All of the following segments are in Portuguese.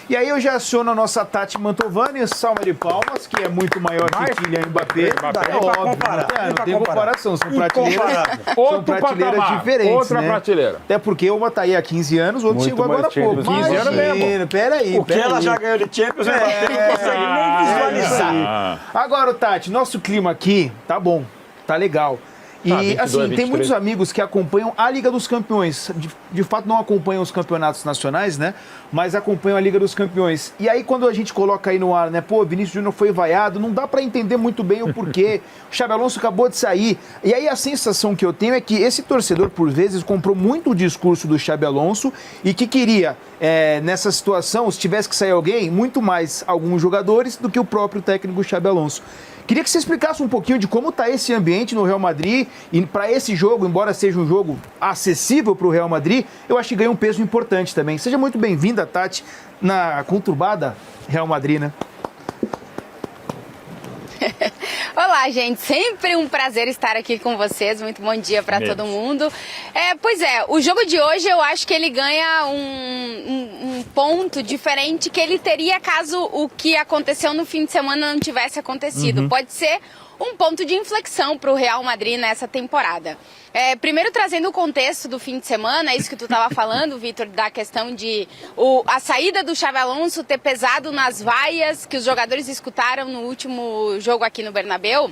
E aí eu já aciono a nossa Tati Mantovani, salva de palmas, que é muito maior que Kylian Mbappé. É óbvio, não tem comparação, são prateleiras diferentes, outra né? prateleira. Até porque uma tá aí há 15 anos, o outro Muito chegou agora há mais pouco. Champions. 15 anos mesmo. Peraí. O que ela já ganhou de Champions, não consegue nem visualizar. Agora, Tati, nosso clima aqui tá bom, tá legal. E, 22, assim, 23. tem muitos amigos que acompanham a Liga dos Campeões. De fato, não acompanham os campeonatos nacionais, né? Mas acompanham a Liga dos Campeões. E aí, quando a gente coloca aí no ar, né? Pô, Vinícius Júnior foi vaiado, não dá pra entender muito bem o porquê. O Xabi Alonso acabou de sair. E aí, a sensação que eu tenho é que esse torcedor, por vezes, comprou muito o discurso do Xabi Alonso e que queria, nessa situação, se tivesse que sair alguém, muito mais alguns jogadores do que o próprio técnico Xabi Alonso. Queria que você explicasse um pouquinho de como está esse ambiente no Real Madrid e para esse jogo, embora seja um jogo acessível para o Real Madrid, eu acho que ganha um peso importante também. Seja muito bem-vinda, Tati, na conturbada Real Madrid, né? Olá, gente. Sempre um prazer estar aqui com vocês. Muito bom dia para todo mundo. Pois é, o jogo de hoje eu acho que ele ganha um ponto diferente que ele teria caso o que aconteceu no fim de semana não tivesse acontecido. Pode ser um ponto de inflexão para o Real Madrid nessa temporada. Primeiro, trazendo o contexto do fim de semana, é isso que tu estava falando, Vitor, da questão de a saída do Xabi Alonso ter pesado nas vaias que os jogadores escutaram no último jogo aqui no Bernabéu.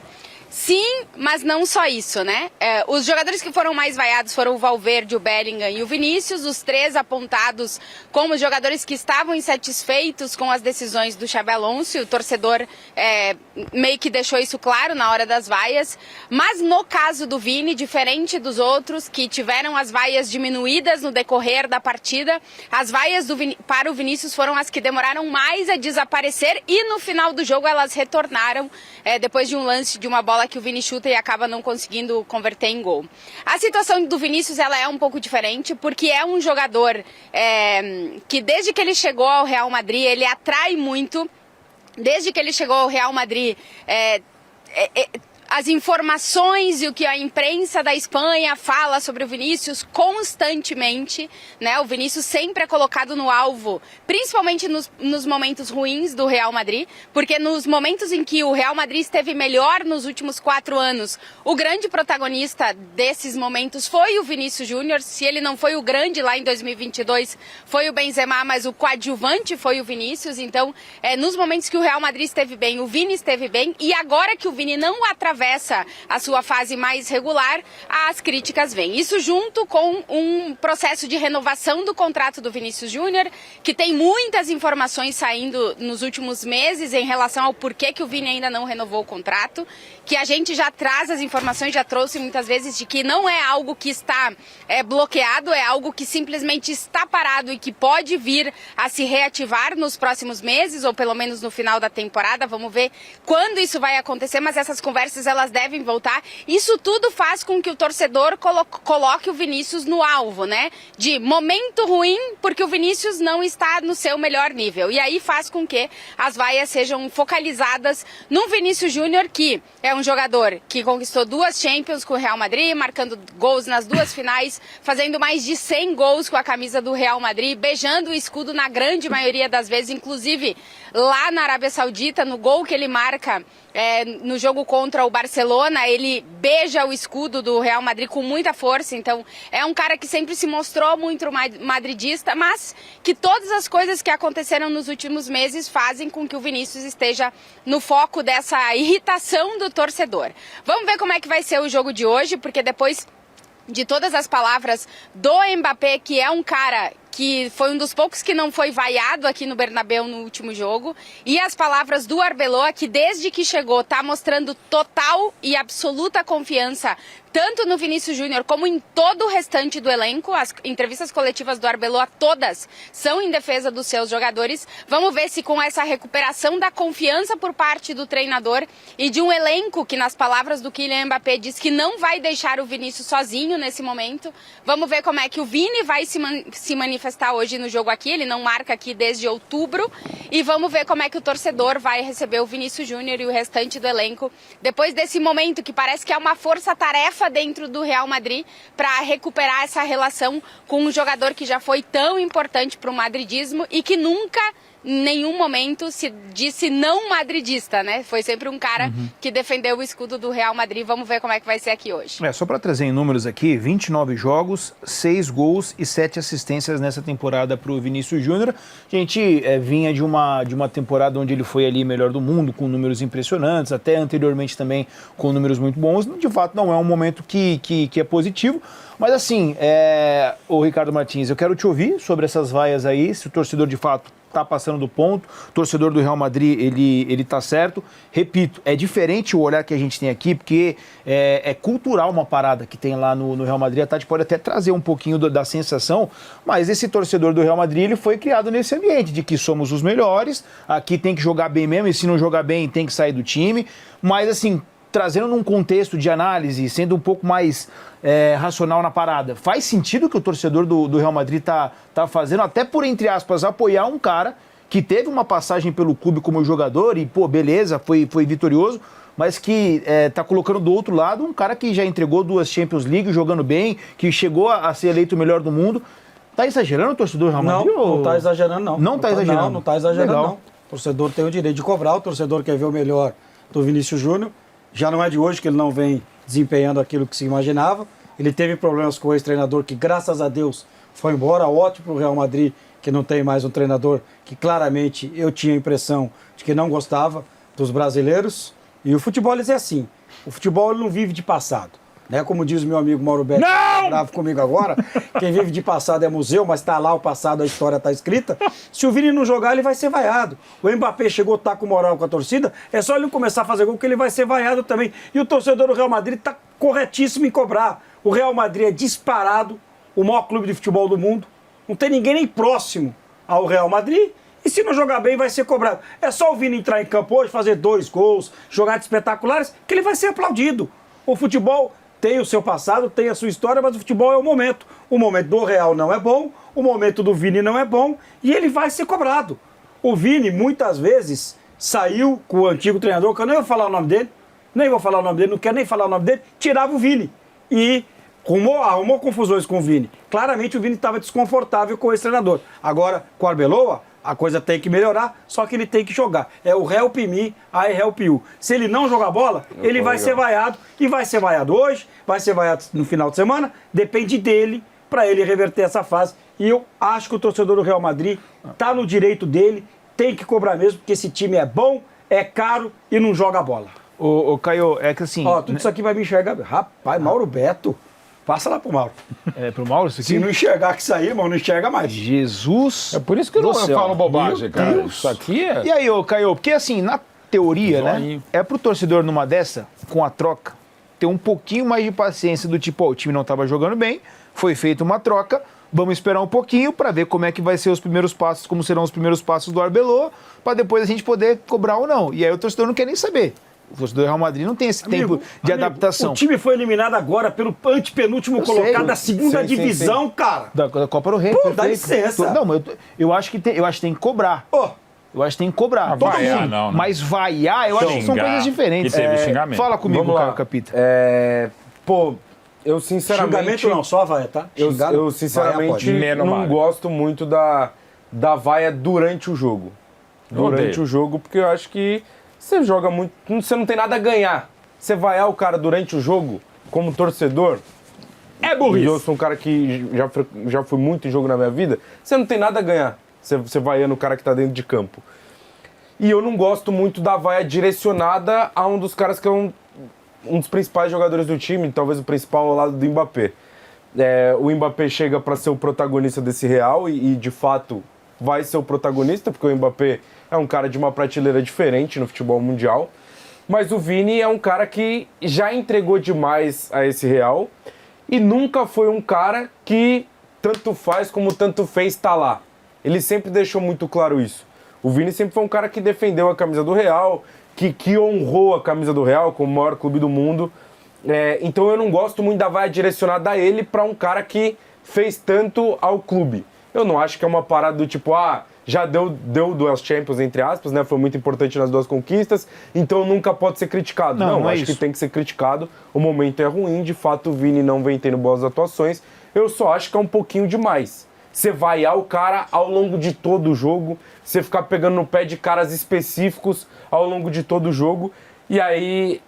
Sim, mas não só isso, né? Os jogadores que foram mais vaiados foram o Valverde, o Bellingham e o Vinícius, os três apontados como jogadores que estavam insatisfeitos com as decisões do Xabi Alonso, e o torcedor meio que deixou isso claro na hora das vaias. Mas no caso do Vini, diferente dos outros que tiveram as vaias diminuídas no decorrer da partida, as vaias para o Vinícius foram as que demoraram mais a desaparecer e no final do jogo elas retornaram depois de um lance de uma bola que o Vini chuta e acaba não conseguindo converter em gol. A situação do Vinícius ela é um pouco diferente porque é um jogador que desde que ele chegou ao Real Madrid ele atrai muito. Desde que ele chegou ao Real Madrid as informações e o que a imprensa da Espanha fala sobre o Vinícius constantemente, né? O Vinícius sempre é colocado no alvo, principalmente nos momentos ruins do Real Madrid, porque nos momentos em que o Real Madrid esteve melhor nos últimos 4 anos, o grande protagonista desses momentos foi o Vinícius Júnior. Se ele não foi o grande lá em 2022, foi o Benzema, mas o coadjuvante foi o Vinícius. Então, nos momentos que o Real Madrid esteve bem, o Vini esteve bem, e agora que o Vini não atravessa a sua fase mais regular, as críticas vêm. Isso junto com um processo de renovação do contrato do Vinícius Júnior, que tem muitas informações saindo nos últimos meses em relação ao porquê que o Vini ainda não renovou o contrato, que a gente já traz as informações, já trouxe muitas vezes, de que não é algo que está bloqueado, é algo que simplesmente está parado e que pode vir a se reativar nos próximos meses, ou pelo menos no final da temporada. Vamos ver quando isso vai acontecer, mas essas conversas elas devem voltar. Isso tudo faz com que o torcedor coloque o Vinícius no alvo, né? De momento ruim, porque o Vinícius não está no seu melhor nível. E aí faz com que as vaias sejam focalizadas no Vinícius Júnior, que é um jogador que conquistou 2 Champions com o Real Madrid, marcando gols nas 2 finais, fazendo mais de 100 gols com a camisa do Real Madrid, beijando o escudo na grande maioria das vezes, inclusive lá na Arábia Saudita, no gol que ele marca no jogo contra o Barcelona, ele beija o escudo do Real Madrid com muita força. Então é um cara que sempre se mostrou muito madridista, mas que todas as coisas que aconteceram nos últimos meses fazem com que o Vinícius esteja no foco dessa irritação do torcedor. Vamos ver como é que vai ser o jogo de hoje, porque depois de todas as palavras do Mbappé, que é um cara que foi um dos poucos que não foi vaiado aqui no Bernabéu no último jogo, e as palavras do Arbeloa, que desde que chegou está mostrando total e absoluta confiança tanto no Vinícius Júnior como em todo o restante do elenco. As entrevistas coletivas do Arbeloa todas são em defesa dos seus jogadores. Vamos ver se com essa recuperação da confiança por parte do treinador e de um elenco que, nas palavras do Kylian Mbappé, diz que não vai deixar o Vinícius sozinho nesse momento. Vamos ver como é que o Vini vai se manifestar hoje no jogo aqui. Ele não marca aqui desde outubro. E vamos ver como é que o torcedor vai receber o Vinícius Júnior e o restante do elenco depois desse momento que parece que é uma força-tarefa dentro do Real Madrid para recuperar essa relação com um jogador que já foi tão importante para o madridismo e que nunca em nenhum momento se disse não madridista, né? Foi sempre um cara que defendeu o escudo do Real Madrid. Vamos ver como é que vai ser aqui hoje. Só para trazer em números aqui, 29 jogos, 6 gols e 7 assistências nessa temporada para o Vinícius Júnior. A gente vinha de uma temporada onde ele foi ali melhor do mundo, com números impressionantes, até anteriormente também com números muito bons. De fato, não é um momento que é positivo. Mas assim, o Ricardo Martins, eu quero te ouvir sobre essas vaias aí, se o torcedor de fato está passando do ponto, o torcedor do Real Madrid, ele tá certo. Repito, é diferente o olhar que a gente tem aqui, porque é cultural uma parada que tem lá no Real Madrid. A Tati pode até trazer um pouquinho da sensação, mas esse torcedor do Real Madrid, ele foi criado nesse ambiente de que somos os melhores, aqui tem que jogar bem mesmo, e se não jogar bem tem que sair do time, mas assim, trazendo num contexto de análise, sendo um pouco mais racional na parada, faz sentido que o torcedor do Real Madrid tá fazendo, até por, entre aspas, apoiar um cara que teve uma passagem pelo clube como jogador e, pô, beleza, foi vitorioso, mas que tá colocando do outro lado um cara que já entregou 2 Champions League, jogando bem, que chegou a ser eleito o melhor do mundo. Tá exagerando o torcedor do Real Madrid? Não tá exagerando, não. Não tá exagerando? Não tá exagerando, Legal. não. O torcedor tem o direito de cobrar, o torcedor quer ver o melhor do Vinícius Júnior. Já não é de hoje que ele não vem desempenhando aquilo que se imaginava. Ele teve problemas com o ex-treinador que, graças a Deus, foi embora. Ótimo para o Real Madrid, que não tem mais um treinador que claramente eu tinha a impressão de que não gostava dos brasileiros. E o futebol é assim. O futebol ele não vive de passado. Né? Como diz o meu amigo Mauro Betti, tá bravo comigo agora, quem vive de passado é museu, mas está lá o passado, a história está escrita. Se o Vini não jogar, ele vai ser vaiado. O Mbappé chegou, tá com moral com a torcida, é só ele não começar a fazer gol que ele vai ser vaiado também. E o torcedor do Real Madrid está corretíssimo em cobrar. O Real Madrid é disparado o maior clube de futebol do mundo. Não tem ninguém nem próximo ao Real Madrid. E se não jogar bem, vai ser cobrado. É só o Vini entrar em campo hoje, fazer 2 gols, jogadas espetaculares, que ele vai ser aplaudido. O futebol tem o seu passado, tem a sua história, mas o futebol é o momento. O momento do Real não é bom, o momento do Vini não é bom, e ele vai ser cobrado. O Vini, muitas vezes, saiu com o antigo treinador, que eu nem vou falar o nome dele, não quero nem falar o nome dele, tirava o Vini. E arrumou confusões com o Vini. Claramente o Vini estava desconfortável com esse treinador. Agora, com o Arbeloa, a coisa tem que melhorar, só que ele tem que jogar. É o help me, I help you. Se ele não jogar bola, ele vai ser vaiado. E vai ser vaiado hoje, vai ser vaiado no final de semana. Depende dele para ele reverter essa fase. E eu acho que o torcedor do Real Madrid está no direito dele, tem que cobrar mesmo, porque esse time é bom, é caro e não joga bola. Ô Caio, é que assim... Ó, tudo isso aqui vai me enxergar. Rapaz, Mauro Beto... Passa lá pro Mauro. Pro Mauro, isso aqui? Se não enxergar que sair, irmão, não enxerga mais. Jesus. É por isso que eu falo bobagem, cara. Deus. Isso aqui é... E aí, ô Caio, porque assim, na teoria, né? É pro torcedor numa dessa, com a troca, ter um pouquinho mais de paciência do tipo, ó, o time não tava jogando bem, foi feita uma troca, vamos esperar um pouquinho para ver como é que vai ser os primeiros passos, como serão os primeiros passos do Arbeloa, para depois a gente poder cobrar ou não. E aí o torcedor não quer nem saber. O torcedor do Real Madrid não tem esse tempo de adaptação. O time foi eliminado agora pelo antepenúltimo colocado da segunda divisão, cara. Da Copa do Rei. Pô, dá licença. Não, eu acho que tem que cobrar. Eu acho que tem que cobrar. Vaiar, não, né? Mas vaiar, eu acho que são coisas diferentes. E teve xingamento. Fala comigo, Vamos lá. Caio Capita. Pô, eu sinceramente... Xingamento não, só a vaia, tá? Eu sinceramente não gosto muito da vaia durante o jogo. Durante o jogo, porque eu acho que você joga muito... Você não tem nada a ganhar. Você vaiar o cara durante o jogo, como torcedor... É burrice. E eu sou um cara que já fui muito em jogo na minha vida. Você não tem nada a ganhar. Você vaiando o cara que tá dentro de campo. E eu não gosto muito da vaia direcionada a um dos caras que é um dos principais jogadores do time, talvez o principal ao lado do Mbappé. O Mbappé chega para ser o protagonista desse Real e de fato vai ser o protagonista, porque o Mbappé é um cara de uma prateleira diferente no futebol mundial. Mas o Vini é um cara que já entregou demais a esse Real e nunca foi um cara que tanto faz como tanto fez tá lá. Ele sempre deixou muito claro isso. O Vini sempre foi um cara que defendeu a camisa do Real, que honrou a camisa do Real como o maior clube do mundo. Então eu não gosto muito da vaia direcionada a ele para um cara que fez tanto ao clube. Eu não acho que é uma parada do tipo, já deu 2 Champions, entre aspas, né? Foi muito importante nas 2 conquistas, então nunca pode ser criticado. Não acho que tem que ser criticado. O momento é ruim, de fato o Vini não vem tendo boas atuações. Eu só acho que é um pouquinho demais. você vaiar o cara ao longo de todo o jogo, você ficar pegando no pé de caras específicos ao longo de todo o jogo. E aí,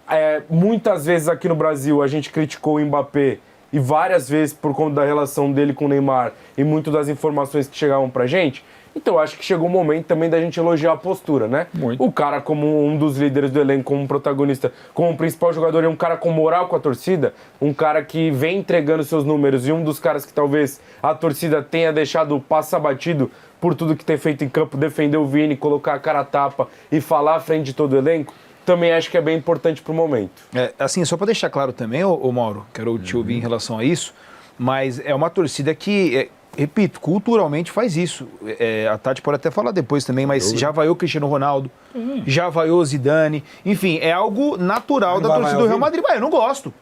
muitas vezes aqui no Brasil, a gente criticou o Mbappé e várias vezes por conta da relação dele com o Neymar e muito das informações que chegavam pra gente. Então, acho que chegou o momento também da gente elogiar a postura, né? Muito. O cara, como um dos líderes do elenco, como protagonista, como principal jogador, é um cara com moral com a torcida, um cara que vem entregando seus números e um dos caras que talvez a torcida tenha deixado passar batido por tudo que tem feito em campo, defender o Vini, colocar a cara a tapa e falar à frente de todo o elenco, também acho que é bem importante pro momento. Assim, só para deixar claro também, ô Mauro, quero te ouvir em relação a isso, mas é uma torcida que, repito, culturalmente faz isso. A Tati pode até falar depois também, mas já vaiou o Cristiano Ronaldo, já vaiou o Zidane, enfim, é algo natural da torcida do Real Madrid. Mas eu não gosto.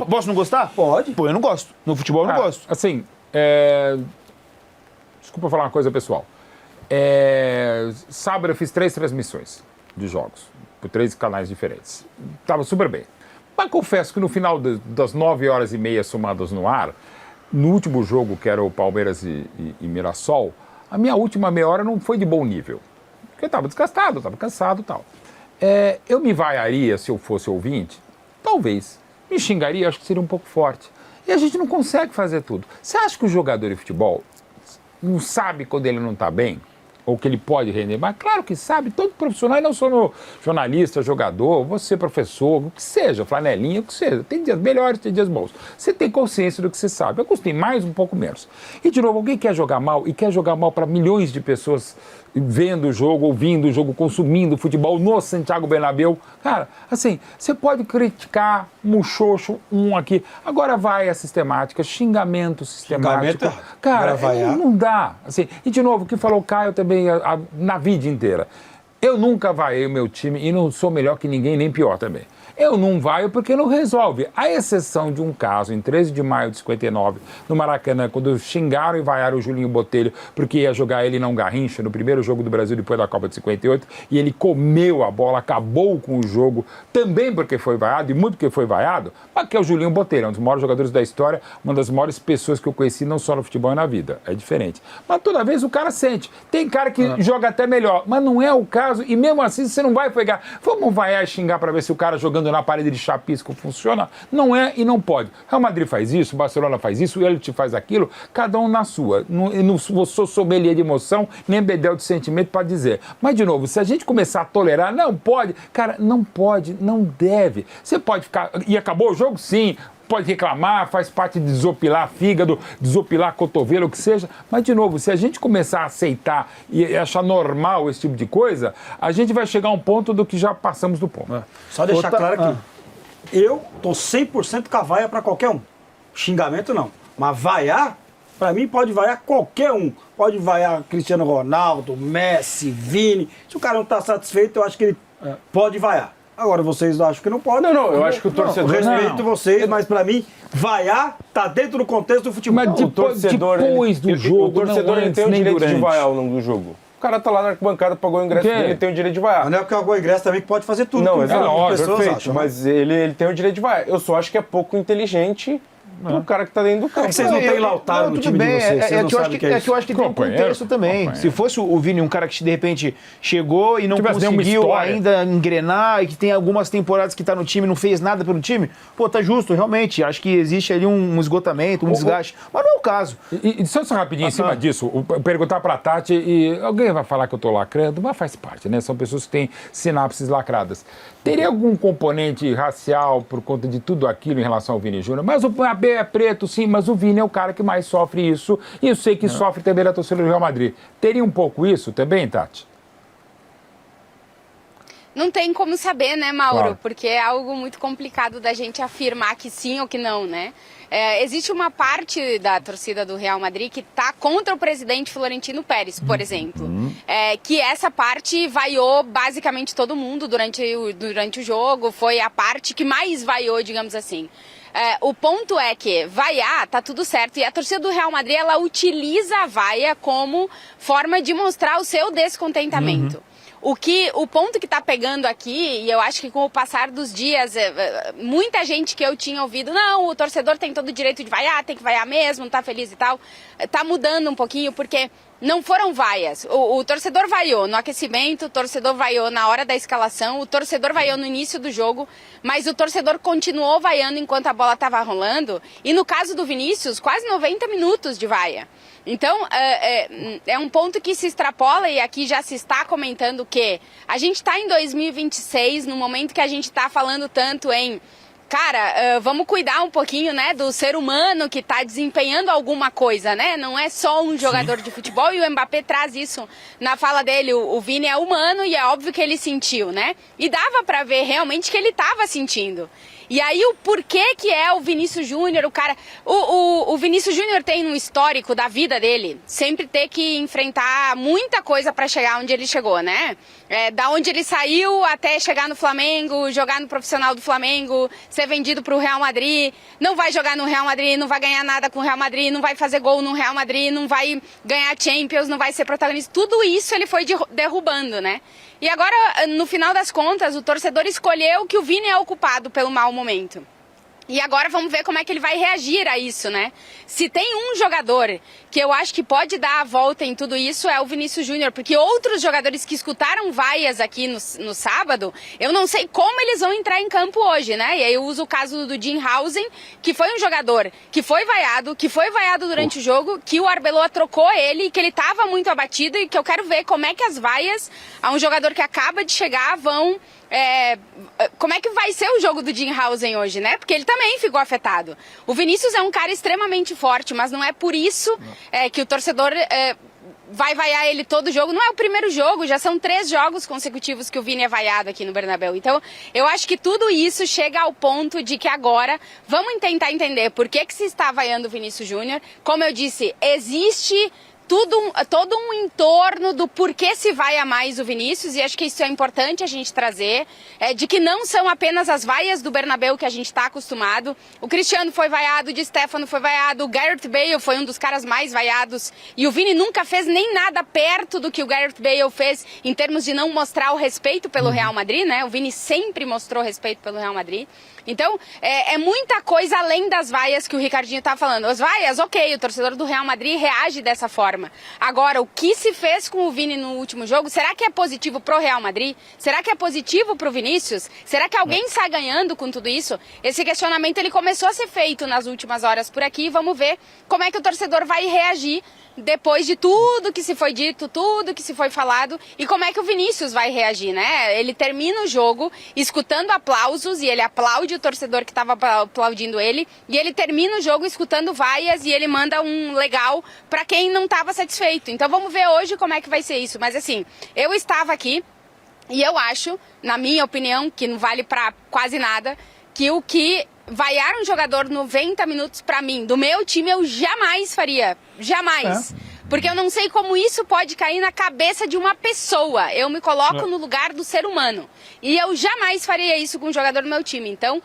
Posso não gostar? Pode. Pô, eu não gosto. No futebol eu não gosto. Assim, desculpa falar uma coisa pessoal. Sábado eu fiz 3 transmissões de jogos, por 3 canais diferentes. Tava super bem. Mas confesso que no final das 9h30 somadas no ar, no último jogo, que era o Palmeiras e Mirassol, a minha última meia hora não foi de bom nível. Porque eu estava desgastado, estava cansado e tal. Eu me vaiaria se eu fosse ouvinte? Talvez. Me xingaria, acho que seria um pouco forte. E a gente não consegue fazer tudo. Você acha que o jogador de futebol não sabe quando ele não está bem? Ou que ele pode render? Mas claro que sabe, todo profissional, e não só no jornalista, jogador, você professor, o que seja, flanelinha, o que seja. Tem dias melhores, tem dias bons. Você tem consciência do que você sabe. Eu gostei mais, um pouco menos. E de novo, alguém quer jogar mal e quer jogar mal para milhões de pessoas vendo o jogo, ouvindo o jogo, consumindo futebol no Santiago Bernabéu. Cara, assim, você pode criticar muxoxo aqui. Agora vai a sistemática, xingamento sistemático. Cara, não dá. Assim, e de novo, o que falou o Caio também na vida inteira. Eu nunca vaiei o meu time e não sou melhor que ninguém, nem pior também. Eu não vaio porque não resolve. A exceção de um caso, em 13 de maio de 59, no Maracanã, quando xingaram e vaiaram o Julinho Botelho porque ia jogar ele não Garrincha no primeiro jogo do Brasil depois da Copa de 58, e ele comeu a bola, acabou com o jogo, também porque foi vaiado, e muito porque foi vaiado, mas que é o Julinho Botelho, um dos maiores jogadores da história, uma das maiores pessoas que eu conheci, não só no futebol e na vida. É diferente. Mas toda vez o cara sente. Tem cara que joga até melhor, mas não é o caso, e mesmo assim você não vai pegar. Vamos vaiar e xingar para ver se o cara jogando na parede de chapisco funciona? Não é e não pode. Real Madrid faz isso, Barcelona faz isso, o Elite faz aquilo, cada um na sua. Eu não sou sommelier de emoção, nem bedel de sentimento para dizer. Mas, de novo, se a gente começar a tolerar, não pode, cara, não pode, não deve. Você pode ficar... E acabou o jogo? Sim. Pode reclamar, faz parte de desopilar fígado, desopilar cotovelo, o que seja. Mas, de novo, se a gente começar a aceitar e achar normal esse tipo de coisa, a gente vai chegar a um ponto do que já passamos do ponto. Só deixar claro aqui. Eu tô 100% com a vaia pra qualquer um. Xingamento não. Mas vaiar, pra mim pode vaiar qualquer um. Pode vaiar Cristiano Ronaldo, Messi, Vini. Se o cara não tá satisfeito, eu acho que ele pode vaiar. Agora, vocês acham que não podem. Não, eu acho que o torcedor... Eu respeito vocês, mas pra mim, vaiar tá dentro do contexto do futebol. Mas depois do jogo, o torcedor não ele tem o direito de vaiar ao longo do jogo. O cara tá lá na arquibancada, pagou o ingresso dele, ele tem o direito de vaiar. Mas não é porque pagou o ingresso também que pode fazer tudo. Não, exato, pessoas acham, mas ele tem o direito de vaiar. Eu só acho que é pouco inteligente pro cara que tá dentro do campo. Vocês não têm Lautaro no time de vocês, vocês não sabem o que é isso. Eu acho que tem um contexto também. Se fosse o Vini um cara que de repente chegou e não conseguiu ainda engrenar e que tem algumas temporadas que tá no time e não fez nada pelo time, pô, tá justo, realmente. Acho que existe ali um esgotamento, um desgaste. Mas não é o caso. E só rapidinho em cima disso, perguntar pra Tati, e alguém vai falar que eu tô lacrando, mas faz parte, né? São pessoas que têm sinapses lacradas. Teria algum componente racial por conta de tudo aquilo em relação ao Vini Júnior? Mas o AB é preto, sim, mas o Vini é o cara que mais sofre isso. E eu sei que sofre também da torcida do Real Madrid. Teria um pouco isso também, Tati? Não tem como saber, né, Mauro? Claro. Porque é algo muito complicado da gente afirmar que sim ou que não, né? Existe uma parte da torcida do Real Madrid que está contra o presidente Florentino Pérez, por exemplo. Que essa parte vaiou basicamente todo mundo durante o jogo. Foi a parte que mais vaiou, digamos assim. O ponto é que vaiar tá tudo certo e a torcida do Real Madrid ela utiliza a vaia como forma de mostrar o seu descontentamento. O ponto que tá pegando aqui, e eu acho que com o passar dos dias, muita gente que eu tinha ouvido, não, o torcedor tem todo o direito de vaiar, tem que vaiar mesmo, não tá feliz e tal, tá mudando um pouquinho, porque não foram vaias. O torcedor vaiou no aquecimento, o torcedor vaiou na hora da escalação, o torcedor vaiou no início do jogo, mas o torcedor continuou vaiando enquanto a bola estava rolando, e no caso do Vinícius, quase 90 minutos de vaia. Então, é um ponto que se extrapola, e aqui já se está comentando que a gente está em 2026, no momento que a gente está falando tanto em, cara, vamos cuidar um pouquinho, né, do ser humano que está desempenhando alguma coisa, né? Não é só um jogador de futebol, e o Mbappé traz isso na fala dele. O Vini é humano e é óbvio que ele sentiu, né? E dava para ver realmente que ele estava sentindo. E aí o porquê que é o Vinícius Júnior, o cara... O Vinícius Júnior tem um histórico da vida dele, sempre ter que enfrentar muita coisa para chegar onde ele chegou, né? Da onde ele saiu até chegar no Flamengo, jogar no profissional do Flamengo, ser vendido para o Real Madrid, não vai jogar no Real Madrid, não vai ganhar nada com o Real Madrid, não vai fazer gol no Real Madrid, não vai ganhar Champions, não vai ser protagonista. Tudo isso ele foi derrubando, né? E agora, no final das contas, o torcedor escolheu que o Vini é o culpado pelo mau momento. E agora vamos ver como é que ele vai reagir a isso, né? Se tem um jogador que eu acho que pode dar a volta em tudo isso, é o Vinícius Júnior, porque outros jogadores que escutaram vaias aqui no sábado, eu não sei como eles vão entrar em campo hoje, né? E aí eu uso o caso do Dinhausen, que foi um jogador que foi vaiado durante o jogo, que o Arbeloa trocou ele, que ele estava muito abatido, e que eu quero ver como é que as vaias a um jogador que acaba de chegar vão... como é que vai ser o jogo do Dinhausen hoje, né? Porque ele também ficou afetado. O Vinícius é um cara extremamente forte, mas não é por isso que o torcedor vai vaiar ele todo jogo. Não é o primeiro jogo, já são 3 jogos consecutivos que o Vini é vaiado aqui no Bernabéu. Então, eu acho que tudo isso chega ao ponto de que agora vamos tentar entender por que se está vaiando o Vinícius Júnior. Como eu disse, existe... todo um entorno do porquê se vai a mais o Vinícius, e acho que isso é importante a gente trazer, de que não são apenas as vaias do Bernabéu que a gente está acostumado. O Cristiano foi vaiado, o Di Stéfano foi vaiado, o Gareth Bale foi um dos caras mais vaiados, e o Vini nunca fez nem nada perto do que o Gareth Bale fez em termos de não mostrar o respeito pelo Real Madrid, né? O Vini sempre mostrou respeito pelo Real Madrid. Então, é muita coisa além das vaias que o Ricardinho está falando. As vaias, ok, o torcedor do Real Madrid reage dessa forma. Agora, o que se fez com o Vini no último jogo, será que é positivo pro Real Madrid? Será que é positivo pro Vinícius? Será que alguém sai ganhando com tudo isso? Esse questionamento ele começou a ser feito nas últimas horas por aqui. Vamos ver como é que o torcedor vai reagir depois de tudo que se foi dito, tudo que se foi falado, e como é que o Vinícius vai reagir, né? Ele termina o jogo escutando aplausos, e ele aplaude o torcedor que estava aplaudindo ele, e ele termina o jogo escutando vaias, e ele manda um legal para quem não estava satisfeito. Então vamos ver hoje como é que vai ser isso. Mas assim, eu estava aqui e eu acho, na minha opinião, que não vale para quase nada, que o que vaiar um jogador 90 minutos pra mim, do meu time, eu jamais faria. Jamais. Porque eu não sei como isso pode cair na cabeça de uma pessoa. Eu me coloco no lugar do ser humano. E eu jamais faria isso com um jogador do meu time. Então,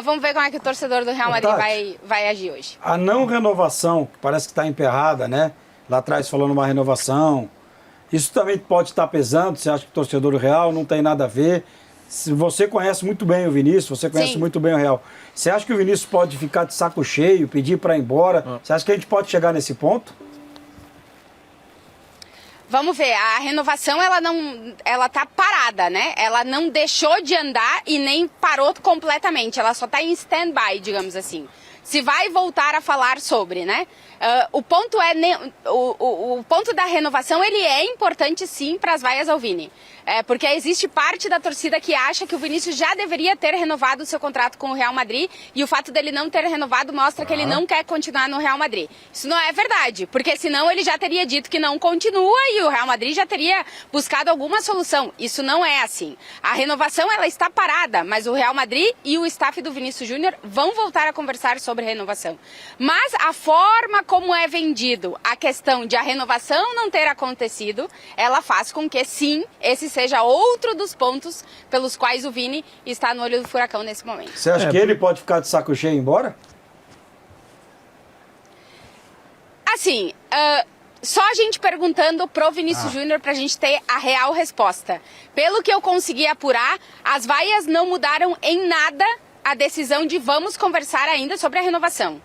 vamos ver como é que o torcedor do Real Madrid vai agir hoje. A não renovação, que parece que está emperrada, né? Lá atrás falando uma renovação. Isso também pode estar pesando. Você acha que o torcedor do Real não tem nada a ver? Se você conhece muito bem o Vinícius, você conhece muito bem o Real. Você acha que o Vinícius pode ficar de saco cheio, pedir para ir embora? Você acha que a gente pode chegar nesse ponto? Vamos ver, a renovação ela tá parada, né? Ela não deixou de andar e nem parou completamente. Ela só tá em stand-by, digamos assim. Se vai voltar a falar sobre, né? O ponto o ponto da renovação, ele é importante sim para as vaias ao Vini. Porque existe parte da torcida que acha que o Vinícius já deveria ter renovado o seu contrato com o Real Madrid, e o fato dele não ter renovado mostra que ele não quer continuar no Real Madrid. Isso não é verdade, porque senão ele já teria dito que não continua e o Real Madrid já teria buscado alguma solução. Isso não é assim. A renovação ela está parada, mas o Real Madrid e o staff do Vinícius Júnior vão voltar a conversar sobre renovação. Mas a forma como é vendido a questão de a renovação não ter acontecido, ela faz com que sim, esse seja outro dos pontos pelos quais o Vini está no olho do furacão nesse momento. Você acha que ele pode ficar de saco cheio e ir embora? Assim, só a gente perguntando pro Vinícius Júnior pra gente ter a real resposta. Pelo que eu consegui apurar, as vaias não mudaram em nada a decisão de vamos conversar ainda sobre a renovação.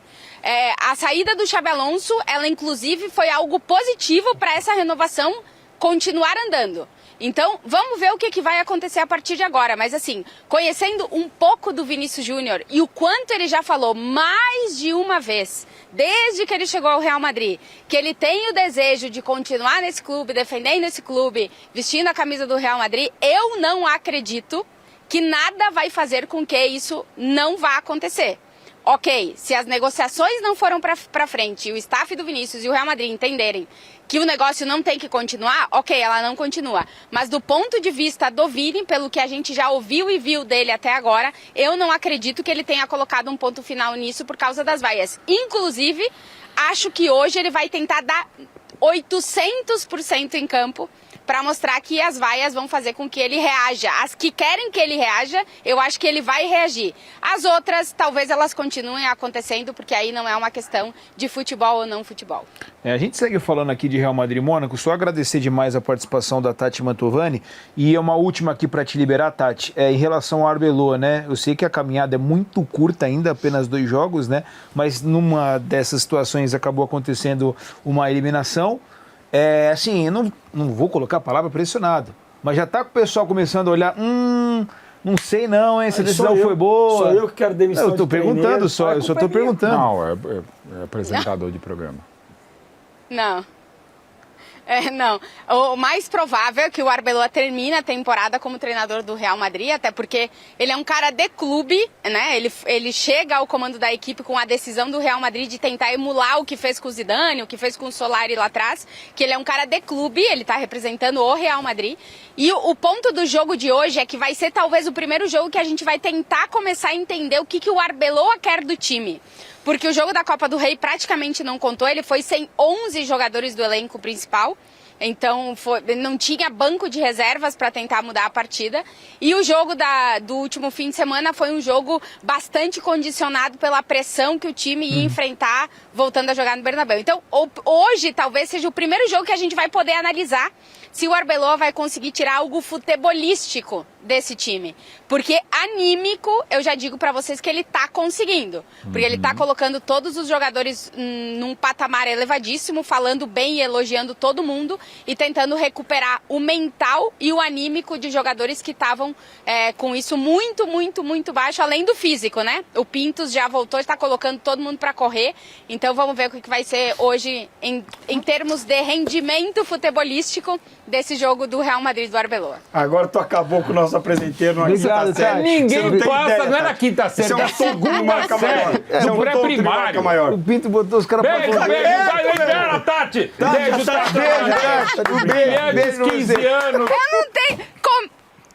A saída do Xabi Alonso, ela inclusive foi algo positivo para essa renovação continuar andando. Então, vamos ver o que vai acontecer a partir de agora. Mas assim, conhecendo um pouco do Vinícius Júnior e o quanto ele já falou mais de uma vez, desde que ele chegou ao Real Madrid, que ele tem o desejo de continuar nesse clube, defendendo esse clube, vestindo a camisa do Real Madrid, eu não acredito que nada vai fazer com que isso não vá acontecer. Ok, se as negociações não foram para frente e o staff do Vinícius e o Real Madrid entenderem que o negócio não tem que continuar, ok, ela não continua. Mas do ponto de vista do Vini, pelo que a gente já ouviu e viu dele até agora, eu não acredito que ele tenha colocado um ponto final nisso por causa das vaias. Inclusive, acho que hoje ele vai tentar dar 800% em campo para mostrar que as vaias vão fazer com que ele reaja. As que querem que ele reaja, eu acho que ele vai reagir. As outras, talvez elas continuem acontecendo, porque aí não é uma questão de futebol ou não futebol. A gente segue falando aqui de Real Madrid e Mônaco, só agradecer demais a participação da Tati Mantovani, e uma última aqui para te liberar, Tati, em relação ao Arbeloa, né? Eu sei que a caminhada é muito curta ainda, apenas 2 jogos, né? Mas numa dessas situações acabou acontecendo uma eliminação. Assim, eu não vou colocar a palavra pressionado, mas já tá com o pessoal começando a olhar, não sei não, hein, essa decisão foi boa. Sou eu que quero demissão. Eu tô perguntando só, eu só tô perguntando. Não, é apresentador de programa. Não. Não. O mais provável é que o Arbeloa termine a temporada como treinador do Real Madrid, até porque ele é um cara de clube, né? Ele chega ao comando da equipe com a decisão do Real Madrid de tentar emular o que fez com o Zidane, o que fez com o Solari lá atrás, que ele é um cara de clube, ele tá representando o Real Madrid. E o ponto do jogo de hoje é que vai ser talvez o primeiro jogo que a gente vai tentar começar a entender o que o Arbeloa quer do time. Porque o jogo da Copa do Rei praticamente não contou, ele foi sem 11 jogadores do elenco principal, então não tinha banco de reservas para tentar mudar a partida. E o jogo do último fim de semana foi um jogo bastante condicionado pela pressão que o time ia enfrentar voltando a jogar no Bernabéu. Então hoje talvez seja o primeiro jogo que a gente vai poder analisar se o Arbeloa vai conseguir tirar algo futebolístico desse time. Porque anímico, eu já digo pra vocês que ele tá conseguindo. Porque ele tá colocando todos os jogadores num patamar elevadíssimo, falando bem e elogiando todo mundo e tentando recuperar o mental e o anímico de jogadores que estavam com isso muito, muito, muito baixo, além do físico, né? O Pintus já voltou, está colocando todo mundo pra correr. Então vamos ver o que vai ser hoje em termos de rendimento futebolístico desse jogo do Real Madrid do Arbeloa. Agora tu acabou com o nosso apresentador numa Obrigado, quinta série. Ninguém Você não tem passa, ideia, não é tá? na quinta série, Isso é um da segundo marca maior. série. Isso é No um pré-primário. marca maior. O Pinto botou os caras pra Beijo, correr. beijo, libera, Tati. Beijo, Tati. Beijo, 15 anos. Eu não tenho...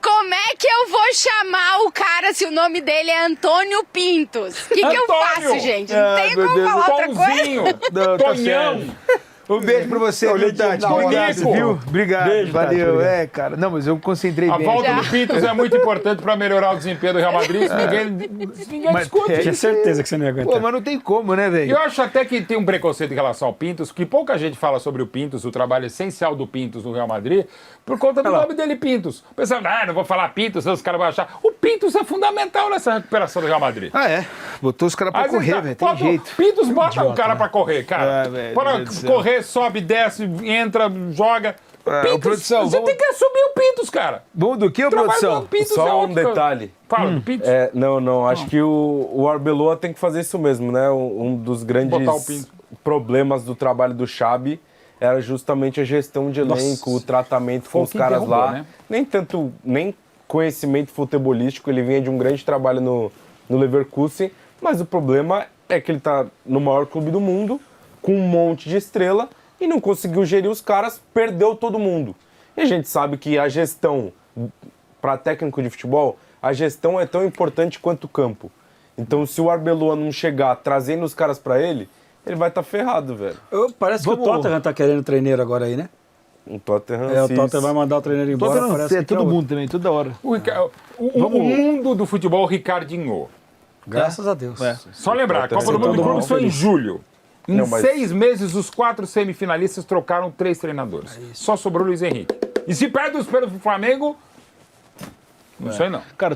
Como é que eu vou chamar o cara se o nome dele é Antônio Pintos? O que eu faço, gente? Não tem meu como Deus. falar outra coisa. Pãozinho. Não, tá Tonhão. certo. Um beijo pra você, Eu viu, olhei Tati? na hora. Obrigado, Nico. viu? Obrigado, Beijo, Tati, valeu. obrigado. Cara, não, mas eu concentrei A bem. volta do Pintos é muito importante para melhorar o desempenho do Real Madrid. Isso ninguém Mas discute. Tinha certeza que você não ia Pô, aguentar. mas não tem como, né, velho? Eu acho até que tem um preconceito em relação ao Pintos, que pouca gente fala sobre o Pintos, o trabalho essencial do Pintos no Real Madrid, por conta do nome dele, Pintos. Pensando, não vou falar Pintos, senão os caras vão achar. O Pintos é fundamental nessa recuperação do Real Madrid. Ah, é? Botou os caras pra Às vezes, correr, velho. Tem jeito. Pintos bota o cara pra correr, cara. Ah, velho, Para meu Deus do céu. correr, sobe, desce, entra, joga. Pintos, produção, você vamos- tem que assumir o Pintos, cara. Bom do que, ô, O trabalho produção? do Pintos é Só um outro, cara. detalhe. Fala, do Pintos. Não, acho que o Arbeloa tem que fazer isso mesmo, né? Um dos grandes Botar o Pinto. problemas do trabalho do Xabi era justamente a gestão de elenco, o tratamento Foi com o os que caras derrubou, lá. né? Nem conhecimento futebolístico, ele vinha de um grande trabalho no Leverkusen, mas o problema é que ele tá no maior clube do mundo, com um monte de estrela, e não conseguiu gerir os caras, perdeu todo mundo. E a gente sabe que a gestão, para técnico de futebol, a gestão é tão importante quanto o campo. Então, se o Arbeloa não chegar trazendo os caras para ele vai estar ferrado, velho. Parece que Vamos- o Tottenham tá querendo treineiro agora aí, né? O Tottenham, O Tottenham vai mandar o treineiro embora. Tô Parece que todo é mundo também, toda hora. O mundo do futebol, Ricardinho. Graças a Deus. Só lembrar, a Copa do todo Mundo de mundo Clubes foi em feliz. julho. Em Não, mas- 6 meses, os 4 semifinalistas trocaram 3 treinadores. Só sobrou o Luiz Henrique. E se perde os pênaltis pro Flamengo, não sei não. Cara,